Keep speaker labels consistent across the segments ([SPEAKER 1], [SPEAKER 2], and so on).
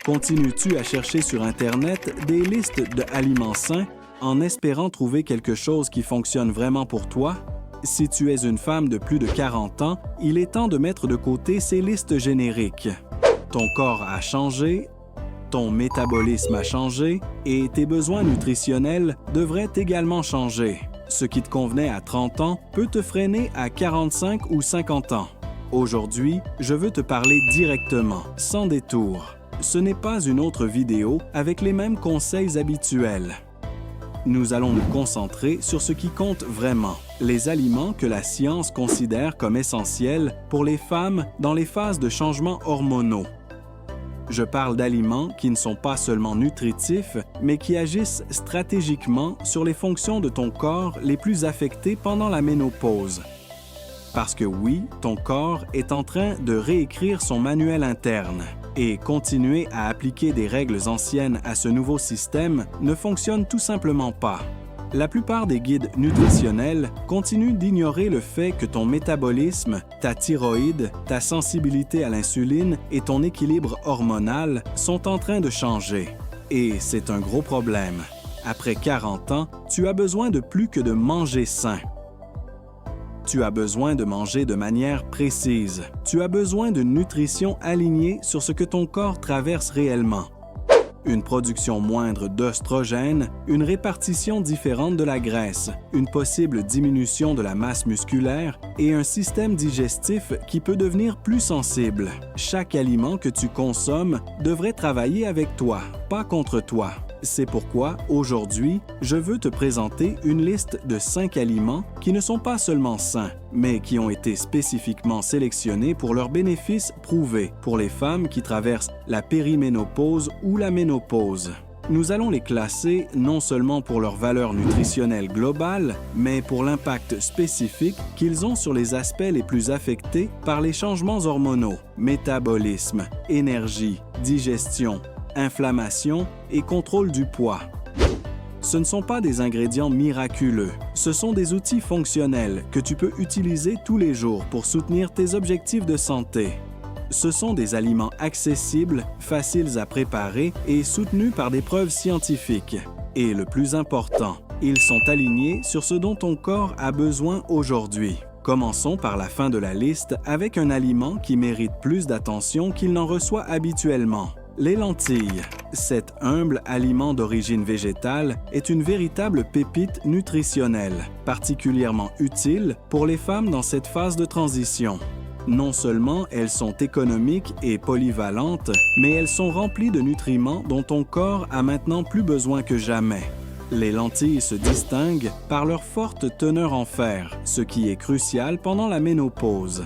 [SPEAKER 1] Continues-tu à chercher sur Internet des listes d'aliments sains en espérant trouver quelque chose qui fonctionne vraiment pour toi? Si tu es une femme de plus de 40 ans, il est temps de mettre de côté ces listes génériques. Ton corps a changé, ton métabolisme a changé et tes besoins nutritionnels devraient également changer. Ce qui te convenait à 30 ans peut te freiner à 45 ou 50 ans. Aujourd'hui, je veux te parler directement, sans détour. Ce n'est pas une autre vidéo avec les mêmes conseils habituels. Nous allons nous concentrer sur ce qui compte vraiment, les aliments que la science considère comme essentiels pour les femmes dans les phases de changements hormonaux. Je parle d'aliments qui ne sont pas seulement nutritifs, mais qui agissent stratégiquement sur les fonctions de ton corps les plus affectées pendant la ménopause. Parce que oui, ton corps est en train de réécrire son manuel interne. Et continuer à appliquer des règles anciennes à ce nouveau système ne fonctionne tout simplement pas. La plupart des guides nutritionnels continuent d'ignorer le fait que ton métabolisme, ta thyroïde, ta sensibilité à l'insuline et ton équilibre hormonal sont en train de changer. Et c'est un gros problème. Après 40 ans, tu as besoin de plus que de manger sain. Tu as besoin de manger de manière précise. Tu as besoin d'une nutrition alignée sur ce que ton corps traverse réellement. Une production moindre d'œstrogènes, une répartition différente de la graisse, une possible diminution de la masse musculaire et un système digestif qui peut devenir plus sensible. Chaque aliment que tu consommes devrait travailler avec toi, pas contre toi. C'est pourquoi, aujourd'hui, je veux te présenter une liste de 5 aliments qui ne sont pas seulement sains, mais qui ont été spécifiquement sélectionnés pour leurs bénéfices prouvés pour les femmes qui traversent la périménopause ou la ménopause. Nous allons les classer non seulement pour leur valeur nutritionnelle globale, mais pour l'impact spécifique qu'ils ont sur les aspects les plus affectés par les changements hormonaux, métabolisme, énergie, digestion, inflammation et contrôle du poids. Ce ne sont pas des ingrédients miraculeux, ce sont des outils fonctionnels que tu peux utiliser tous les jours pour soutenir tes objectifs de santé. Ce sont des aliments accessibles, faciles à préparer et soutenus par des preuves scientifiques. Et le plus important, ils sont alignés sur ce dont ton corps a besoin aujourd'hui. Commençons par la fin de la liste avec un aliment qui mérite plus d'attention qu'il n'en reçoit habituellement. Les lentilles. Cet humble aliment d'origine végétale est une véritable pépite nutritionnelle, particulièrement utile pour les femmes dans cette phase de transition. Non seulement elles sont économiques et polyvalentes, mais elles sont remplies de nutriments dont ton corps a maintenant plus besoin que jamais. Les lentilles se distinguent par leur forte teneur en fer, ce qui est crucial pendant la ménopause.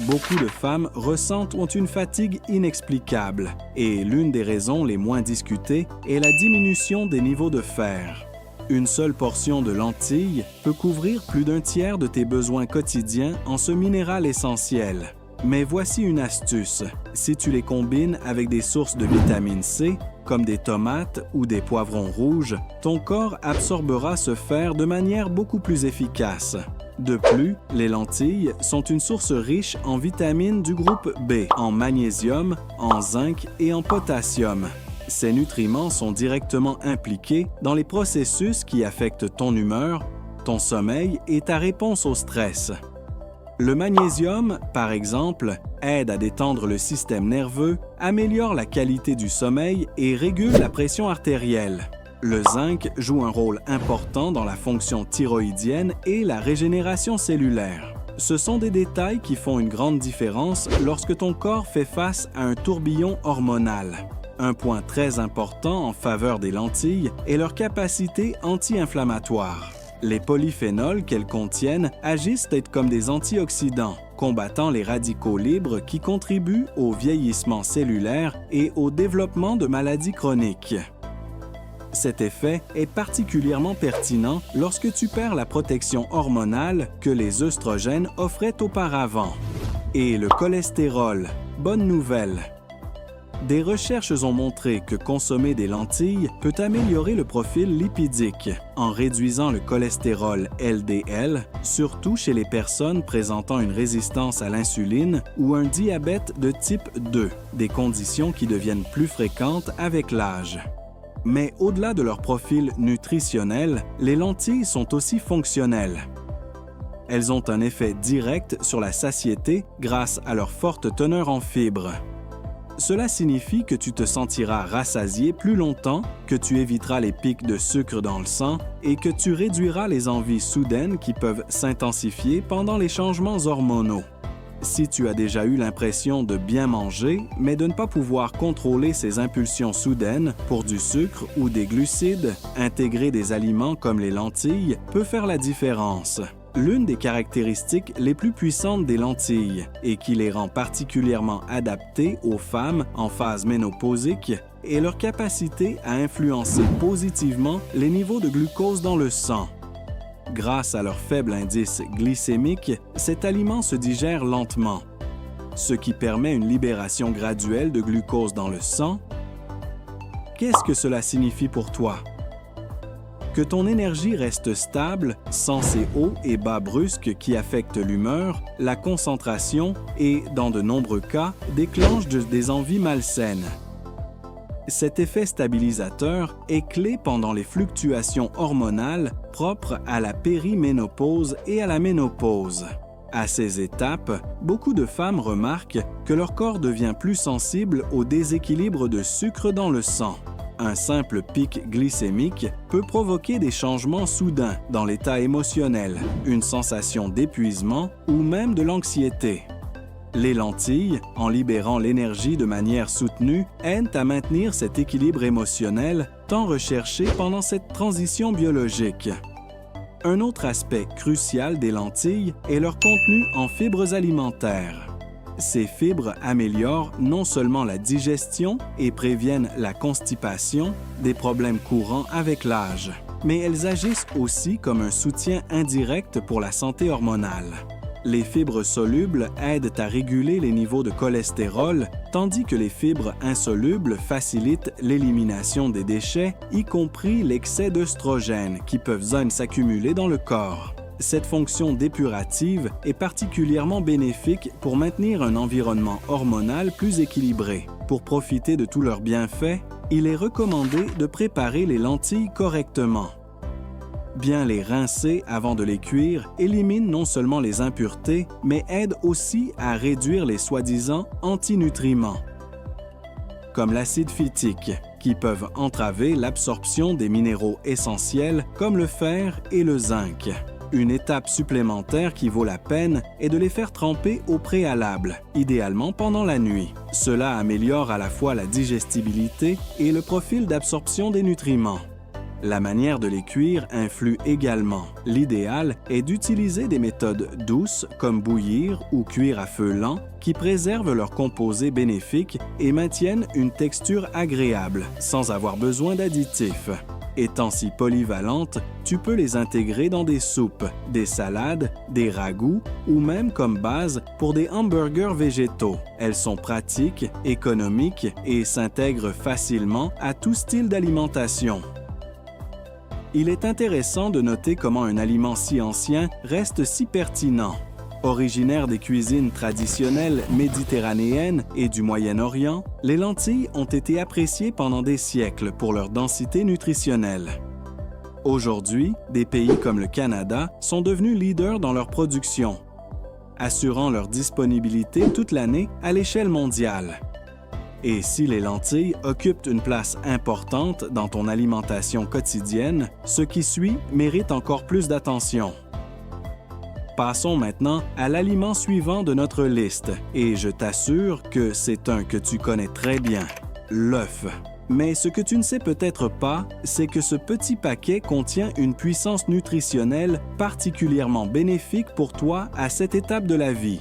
[SPEAKER 1] Beaucoup de femmes ressentent une fatigue inexplicable et l'une des raisons les moins discutées est la diminution des niveaux de fer. Une seule portion de lentilles peut couvrir plus d'un tiers de tes besoins quotidiens en ce minéral essentiel. Mais voici une astuce. Si tu les combines avec des sources de vitamine C, comme des tomates ou des poivrons rouges, ton corps absorbera ce fer de manière beaucoup plus efficace. De plus, les lentilles sont une source riche en vitamines du groupe B, en magnésium, en zinc et en potassium. Ces nutriments sont directement impliqués dans les processus qui affectent ton humeur, ton sommeil et ta réponse au stress. Le magnésium, par exemple, aide à détendre le système nerveux, améliore la qualité du sommeil et régule la pression artérielle. Le zinc joue un rôle important dans la fonction thyroïdienne et la régénération cellulaire. Ce sont des détails qui font une grande différence lorsque ton corps fait face à un tourbillon hormonal. Un point très important en faveur des lentilles est leur capacité anti-inflammatoire. Les polyphénols qu'elles contiennent agissent comme des antioxydants, combattant les radicaux libres qui contribuent au vieillissement cellulaire et au développement de maladies chroniques. Cet effet est particulièrement pertinent lorsque tu perds la protection hormonale que les œstrogènes offraient auparavant. Et le cholestérol, bonne nouvelle. Des recherches ont montré que consommer des lentilles peut améliorer le profil lipidique en réduisant le cholestérol LDL, surtout chez les personnes présentant une résistance à l'insuline ou un diabète de type 2, des conditions qui deviennent plus fréquentes avec l'âge. Mais au-delà de leur profil nutritionnel, les lentilles sont aussi fonctionnelles. Elles ont un effet direct sur la satiété grâce à leur forte teneur en fibres. Cela signifie que tu te sentiras rassasié plus longtemps, que tu éviteras les pics de sucre dans le sang et que tu réduiras les envies soudaines qui peuvent s'intensifier pendant les changements hormonaux. Si tu as déjà eu l'impression de bien manger, mais de ne pas pouvoir contrôler ces impulsions soudaines pour du sucre ou des glucides, intégrer des aliments comme les lentilles peut faire la différence. L'une des caractéristiques les plus puissantes des lentilles et qui les rend particulièrement adaptées aux femmes en phase ménopausique est leur capacité à influencer positivement les niveaux de glucose dans le sang. Grâce à leur faible indice glycémique, cet aliment se digère lentement, ce qui permet une libération graduelle de glucose dans le sang. Qu'est-ce que cela signifie pour toi? Que ton énergie reste stable, sans ces hauts et bas brusques qui affectent l'humeur, la concentration et, dans de nombreux cas, déclenchent des envies malsaines. Cet effet stabilisateur est clé pendant les fluctuations hormonales propres à la périménopause et à la ménopause. À ces étapes, beaucoup de femmes remarquent que leur corps devient plus sensible au déséquilibre de sucre dans le sang. Un simple pic glycémique peut provoquer des changements soudains dans l'état émotionnel, une sensation d'épuisement ou même de l'anxiété. Les lentilles, en libérant l'énergie de manière soutenue, aident à maintenir cet équilibre émotionnel tant recherché pendant cette transition biologique. Un autre aspect crucial des lentilles est leur contenu en fibres alimentaires. Ces fibres améliorent non seulement la digestion et préviennent la constipation, des problèmes courants avec l'âge, mais elles agissent aussi comme un soutien indirect pour la santé hormonale. Les fibres solubles aident à réguler les niveaux de cholestérol, tandis que les fibres insolubles facilitent l'élimination des déchets, y compris l'excès d'œstrogènes qui peuvent s'accumuler dans le corps. Cette fonction dépurative est particulièrement bénéfique pour maintenir un environnement hormonal plus équilibré. Pour profiter de tous leurs bienfaits, il est recommandé de préparer les lentilles correctement. Bien les rincer avant de les cuire élimine non seulement les impuretés, mais aide aussi à réduire les soi-disant antinutriments, comme l'acide phytique, qui peuvent entraver l'absorption des minéraux essentiels comme le fer et le zinc. Une étape supplémentaire qui vaut la peine est de les faire tremper au préalable, idéalement pendant la nuit. Cela améliore à la fois la digestibilité et le profil d'absorption des nutriments. La manière de les cuire influe également. L'idéal est d'utiliser des méthodes douces comme bouillir ou cuire à feu lent qui préservent leurs composés bénéfiques et maintiennent une texture agréable sans avoir besoin d'additifs. Étant si polyvalentes, tu peux les intégrer dans des soupes, des salades, des ragoûts ou même comme base pour des hamburgers végétaux. Elles sont pratiques, économiques et s'intègrent facilement à tout style d'alimentation. Il est intéressant de noter comment un aliment si ancien reste si pertinent. Originaires des cuisines traditionnelles méditerranéennes et du Moyen-Orient, les lentilles ont été appréciées pendant des siècles pour leur densité nutritionnelle. Aujourd'hui, des pays comme le Canada sont devenus leaders dans leur production, assurant leur disponibilité toute l'année à l'échelle mondiale. Et si les lentilles occupent une place importante dans ton alimentation quotidienne, ce qui suit mérite encore plus d'attention. Passons maintenant à l'aliment suivant de notre liste, et je t'assure que c'est un que tu connais très bien, l'œuf. Mais ce que tu ne sais peut-être pas, c'est que ce petit paquet contient une puissance nutritionnelle particulièrement bénéfique pour toi à cette étape de la vie.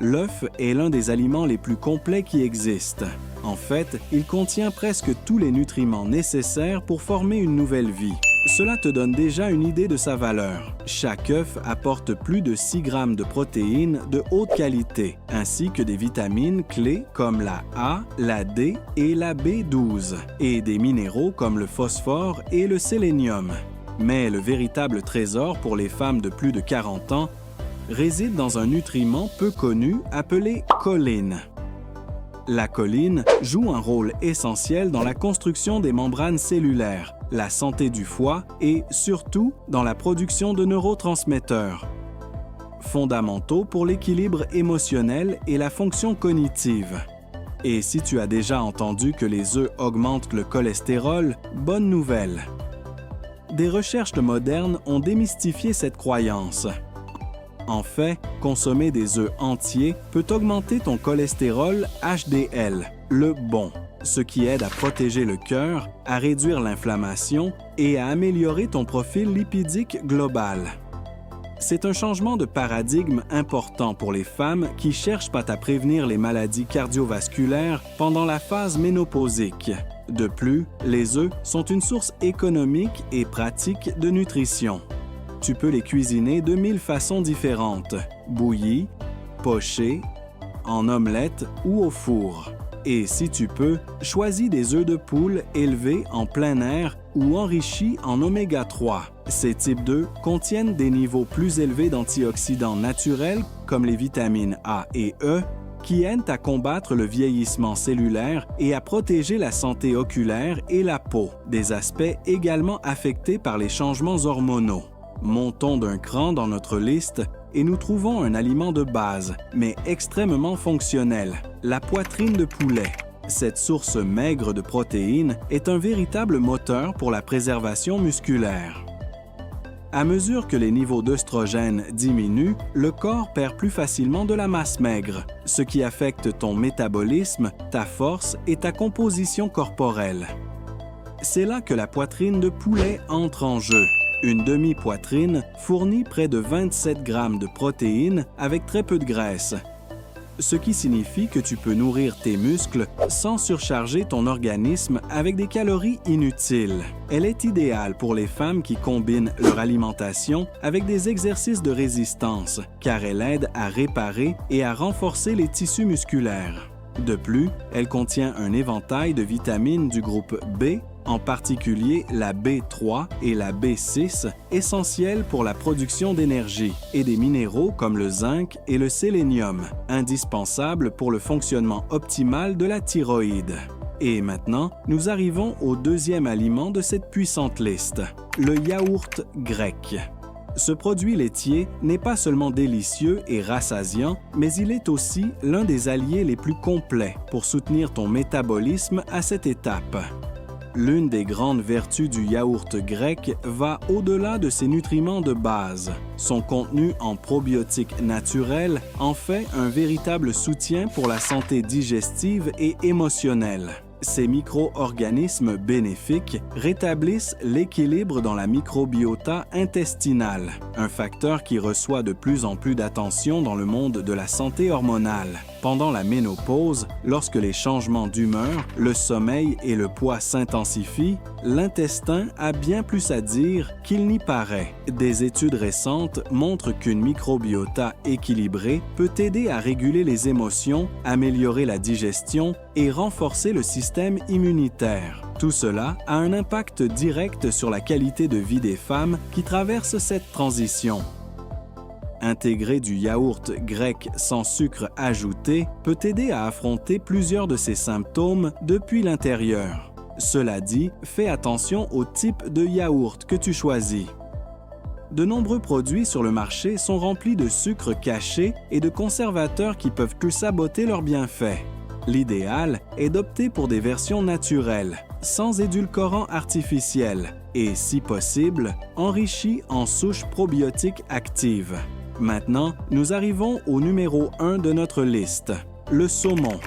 [SPEAKER 1] L'œuf est l'un des aliments les plus complets qui existent. En fait, il contient presque tous les nutriments nécessaires pour former une nouvelle vie. Cela te donne déjà une idée de sa valeur. Chaque œuf apporte plus de 6 grammes de protéines de haute qualité, ainsi que des vitamines clés comme la A, la D et la B12, et des minéraux comme le phosphore et le sélénium. Mais le véritable trésor pour les femmes de plus de 40 ans réside dans un nutriment peu connu appelé choline. La choline joue un rôle essentiel dans la construction des membranes cellulaires, la santé du foie et, surtout, dans la production de neurotransmetteurs, fondamentaux pour l'équilibre émotionnel et la fonction cognitive. Et si tu as déjà entendu que les œufs augmentent le cholestérol, bonne nouvelle. Des recherches modernes ont démystifié cette croyance. En fait, consommer des œufs entiers peut augmenter ton cholestérol HDL, le bon, ce qui aide à protéger le cœur, à réduire l'inflammation et à améliorer ton profil lipidique global. C'est un changement de paradigme important pour les femmes qui cherchent à prévenir les maladies cardiovasculaires pendant la phase ménopausique. De plus, les œufs sont une source économique et pratique de nutrition. Tu peux les cuisiner de 1000 façons différentes, bouillis, pochés, en omelette ou au four. Et si tu peux, choisis des œufs de poule élevés en plein air ou enrichis en oméga 3. Ces types d'œufs contiennent des niveaux plus élevés d'antioxydants naturels comme les vitamines A et E, qui aident à combattre le vieillissement cellulaire et à protéger la santé oculaire et la peau, des aspects également affectés par les changements hormonaux. Montons d'un cran dans notre liste et nous trouvons un aliment de base, mais extrêmement fonctionnel, la poitrine de poulet. Cette source maigre de protéines est un véritable moteur pour la préservation musculaire. À mesure que les niveaux d'œstrogène diminuent, le corps perd plus facilement de la masse maigre, ce qui affecte ton métabolisme, ta force et ta composition corporelle. C'est là que la poitrine de poulet entre en jeu. Une demi-poitrine fournit près de 27 grammes de protéines avec très peu de graisse, ce qui signifie que tu peux nourrir tes muscles sans surcharger ton organisme avec des calories inutiles. Elle est idéale pour les femmes qui combinent leur alimentation avec des exercices de résistance, car elle aide à réparer et à renforcer les tissus musculaires. De plus, elle contient un éventail de vitamines du groupe B, en particulier la B3 et la B6, essentielles pour la production d'énergie, et des minéraux comme le zinc et le sélénium, indispensables pour le fonctionnement optimal de la thyroïde. Et maintenant, nous arrivons au deuxième aliment de cette puissante liste, le yaourt grec. Ce produit laitier n'est pas seulement délicieux et rassasiant, mais il est aussi l'un des alliés les plus complets pour soutenir ton métabolisme à cette étape. L'une des grandes vertus du yaourt grec va au-delà de ses nutriments de base. Son contenu en probiotiques naturels en fait un véritable soutien pour la santé digestive et émotionnelle. Ces micro-organismes bénéfiques rétablissent l'équilibre dans la microbiota intestinale, un facteur qui reçoit de plus en plus d'attention dans le monde de la santé hormonale. Pendant la ménopause, lorsque les changements d'humeur, le sommeil et le poids s'intensifient, l'intestin a bien plus à dire qu'il n'y paraît. Des études récentes montrent qu'une microbiota équilibrée peut aider à réguler les émotions, améliorer la digestion et renforcer le système immunitaire. Tout cela a un impact direct sur la qualité de vie des femmes qui traversent cette transition. Intégrer du yaourt grec sans sucre ajouté peut aider à affronter plusieurs de ces symptômes depuis l'intérieur. Cela dit, fais attention au type de yaourt que tu choisis. De nombreux produits sur le marché sont remplis de sucre caché et de conservateurs qui peuvent te saboter leurs bienfaits. L'idéal est d'opter pour des versions naturelles, sans édulcorants artificiels et, si possible, enrichies en souches probiotiques actives. Maintenant, nous arrivons au numéro 1 de notre liste, le saumon.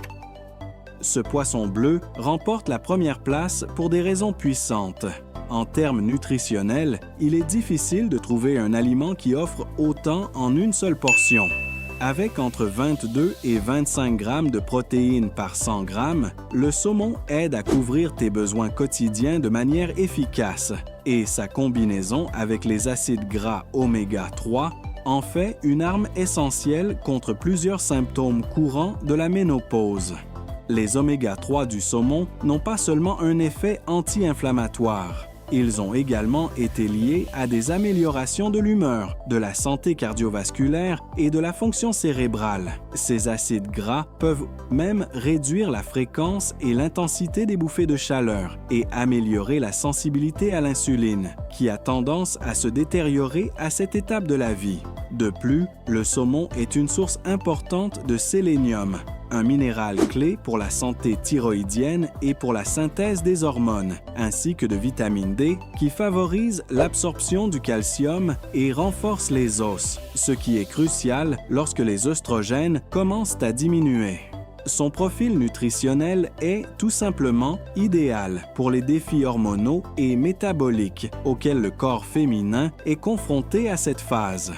[SPEAKER 1] Ce poisson bleu remporte la première place pour des raisons puissantes. En termes nutritionnels, il est difficile de trouver un aliment qui offre autant en une seule portion. Avec entre 22 et 25 grammes de protéines par 100 grammes, le saumon aide à couvrir tes besoins quotidiens de manière efficace et sa combinaison avec les acides gras oméga 3 en fait une arme essentielle contre plusieurs symptômes courants de la ménopause. Les oméga 3 du saumon n'ont pas seulement un effet anti-inflammatoire. Ils ont également été liés à des améliorations de l'humeur, de la santé cardiovasculaire et de la fonction cérébrale. Ces acides gras peuvent même réduire la fréquence et l'intensité des bouffées de chaleur et améliorer la sensibilité à l'insuline, qui a tendance à se détériorer à cette étape de la vie. De plus, le saumon est une source importante de sélénium, un minéral clé pour la santé thyroïdienne et pour la synthèse des hormones, ainsi que de vitamine D qui favorise l'absorption du calcium et renforce les os, ce qui est crucial lorsque les œstrogènes commencent à diminuer. Son profil nutritionnel est tout simplement idéal pour les défis hormonaux et métaboliques auxquels le corps féminin est confronté à cette phase.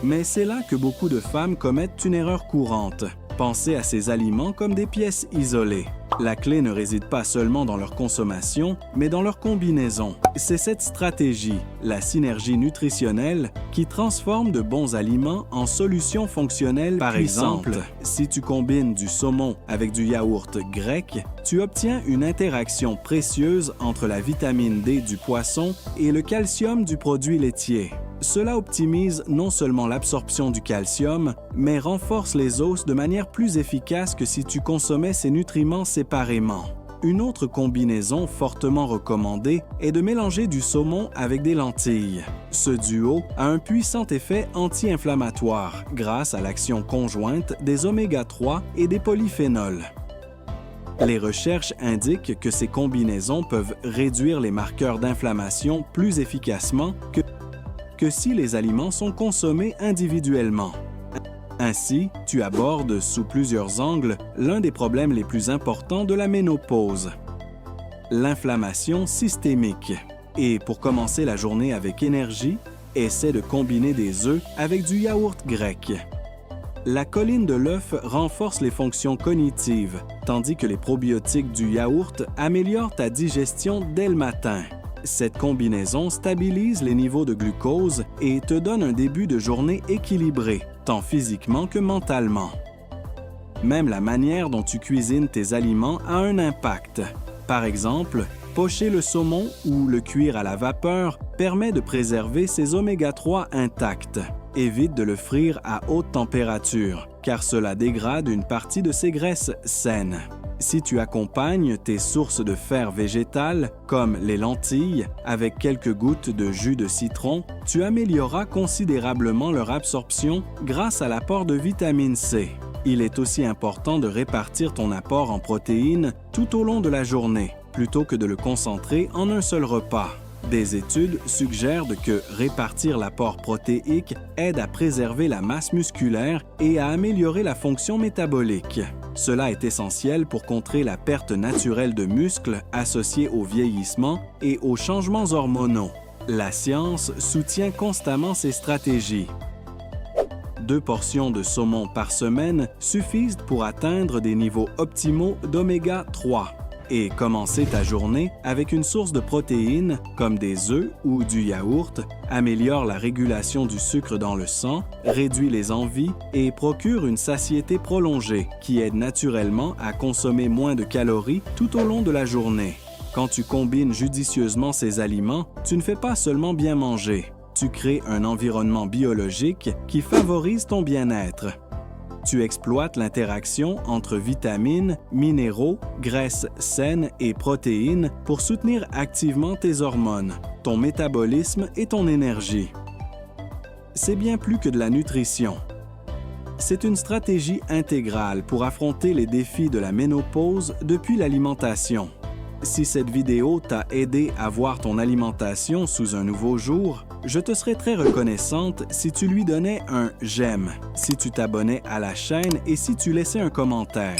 [SPEAKER 1] Mais c'est là que beaucoup de femmes commettent une erreur courante. Penser à ces aliments comme des pièces isolées. La clé ne réside pas seulement dans leur consommation, mais dans leur combinaison. C'est cette stratégie, la synergie nutritionnelle, qui transforme de bons aliments en solutions fonctionnelles. Par exemple, si tu combines du saumon avec du yaourt grec, tu obtiens une interaction précieuse entre la vitamine D du poisson et le calcium du produit laitier. Cela optimise non seulement l'absorption du calcium, mais renforce les os de manière plus efficace que si tu consommais ces nutriments séparément. Une autre combinaison fortement recommandée est de mélanger du saumon avec des lentilles. Ce duo a un puissant effet anti-inflammatoire grâce à l'action conjointe des oméga 3 et des polyphénols. Les recherches indiquent que ces combinaisons peuvent réduire les marqueurs d'inflammation plus efficacement que si les aliments sont consommés individuellement. Ainsi, tu abordes sous plusieurs angles l'un des problèmes les plus importants de la ménopause, l'inflammation systémique. Et pour commencer la journée avec énergie, essaie de combiner des œufs avec du yaourt grec. La choline de l'œuf renforce les fonctions cognitives, tandis que les probiotiques du yaourt améliorent ta digestion dès le matin. Cette combinaison stabilise les niveaux de glucose et te donne un début de journée équilibré, tant physiquement que mentalement. Même la manière dont tu cuisines tes aliments a un impact. Par exemple, pocher le saumon ou le cuire à la vapeur permet de préserver ses oméga 3 intacts. Évite de le frire à haute température, car cela dégrade une partie de ses graisses saines. Si tu accompagnes tes sources de fer végétal, comme les lentilles, avec quelques gouttes de jus de citron, tu amélioreras considérablement leur absorption grâce à l'apport de vitamine C. Il est aussi important de répartir ton apport en protéines tout au long de la journée, plutôt que de le concentrer en un seul repas. Des études suggèrent que répartir l'apport protéique aide à préserver la masse musculaire et à améliorer la fonction métabolique. Cela est essentiel pour contrer la perte naturelle de muscles associée au vieillissement et aux changements hormonaux. La science soutient constamment ces stratégies. 2 portions de saumon par semaine suffisent pour atteindre des niveaux optimaux d'oméga 3. Et commencer ta journée avec une source de protéines comme des œufs ou du yaourt améliore la régulation du sucre dans le sang, réduit les envies et procure une satiété prolongée qui aide naturellement à consommer moins de calories tout au long de la journée. Quand tu combines judicieusement ces aliments, tu ne fais pas seulement bien manger, tu crées un environnement biologique qui favorise ton bien-être. Tu exploites l'interaction entre vitamines, minéraux, graisses saines et protéines pour soutenir activement tes hormones, ton métabolisme et ton énergie. C'est bien plus que de la nutrition. C'est une stratégie intégrale pour affronter les défis de la ménopause depuis l'alimentation. Si cette vidéo t'a aidé à voir ton alimentation sous un nouveau jour, je te serais très reconnaissante si tu lui donnais un « j'aime », si tu t'abonnais à la chaîne et si tu laissais un commentaire.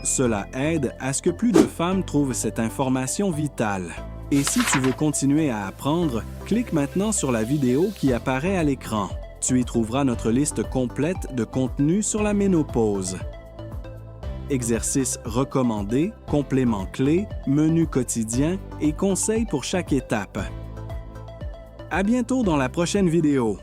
[SPEAKER 1] Cela aide à ce que plus de femmes trouvent cette information vitale. Et si tu veux continuer à apprendre, clique maintenant sur la vidéo qui apparaît à l'écran. Tu y trouveras notre liste complète de contenus sur la ménopause. Exercices recommandés, compléments clés, menus quotidiens et conseils pour chaque étape. À bientôt dans la prochaine vidéo.